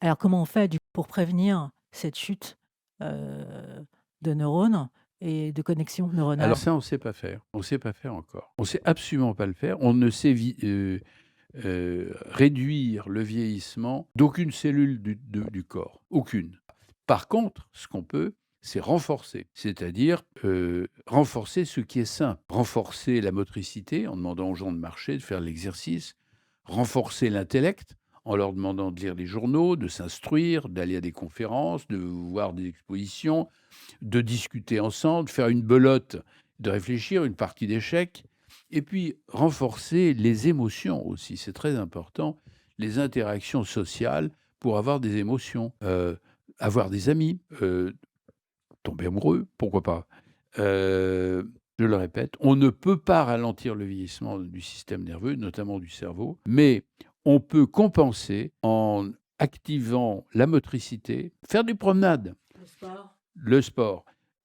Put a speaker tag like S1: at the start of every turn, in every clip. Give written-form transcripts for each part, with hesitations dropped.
S1: Alors comment on fait pour prévenir cette chute, heu, de neurones et de connexions
S2: Alors
S1: neuronales?
S2: ça, on ne sait pas faire. On ne sait pas faire encore. On ne sait absolument pas le faire. On ne sait réduire le vieillissement d'aucune cellule du corps, aucune. Par contre, ce qu'on peut, c'est renforcer, c'est-à-dire renforcer ce qui est sain, renforcer la motricité en demandant aux gens de marcher, de faire l'exercice, renforcer l'intellect en leur demandant de lire les journaux, de s'instruire, d'aller à des conférences, de voir des expositions, de discuter ensemble, de faire une belote, de réfléchir, une partie d'échecs, et puis renforcer les émotions aussi, c'est très important, les interactions sociales pour avoir des émotions, avoir des amis, tomber amoureux, pourquoi pas. Je le répète, on ne peut pas ralentir le vieillissement du système nerveux, notamment du cerveau, mais on peut compenser en activant la motricité, faire des promenades,
S1: Le sport?
S2: le sport,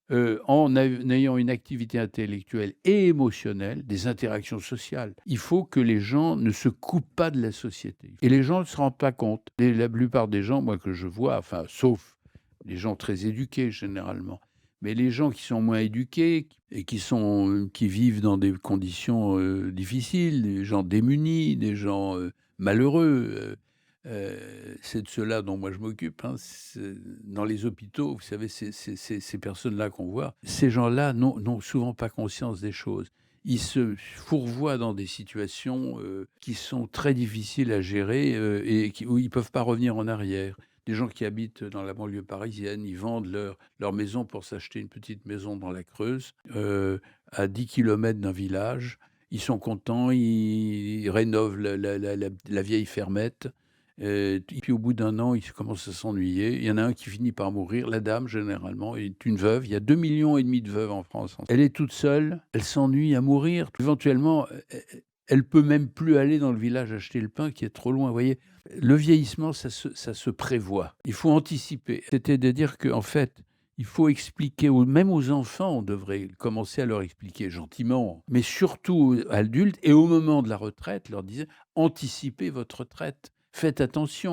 S2: en ayant une activité intellectuelle et émotionnelle, des interactions sociales. Il faut que les gens ne se coupent pas de la société et les gens ne se rendent pas compte. Et la plupart des gens, moi, que je vois, enfin, sauf les gens très éduqués généralement, mais les gens qui sont moins éduqués et qui vivent dans des conditions, difficiles, des gens démunis, des gens, malheureux, c'est de ceux-là dont moi je m'occupe, hein. Dans les hôpitaux, vous savez, ces personnes-là qu'on voit, ces gens-là n'ont souvent pas conscience des choses. Ils se fourvoient dans des situations, qui sont très difficiles à gérer, et où ils peuvent pas revenir en arrière. Des gens qui habitent dans la banlieue parisienne, ils vendent leur maison pour s'acheter une petite maison dans la Creuse, à 10 kilomètres d'un village. Ils sont contents, ils rénovent la vieille fermette. Et puis au bout d'un an, ils commencent à s'ennuyer. Il y en a un qui finit par mourir. La dame, généralement, est une veuve. Il y a 2,5 millions de veuves en France. Elle est toute seule, elle s'ennuie à mourir. Éventuellement, elle peut même plus aller dans le village acheter le pain qui est trop loin. Vous voyez, le vieillissement, ça se prévoit. Il faut anticiper. C'était de dire qu'en fait, il faut expliquer, même aux enfants, on devrait commencer à leur expliquer gentiment, mais surtout aux adultes et au moment de la retraite, leur dire: «Anticipez votre retraite, faites attention».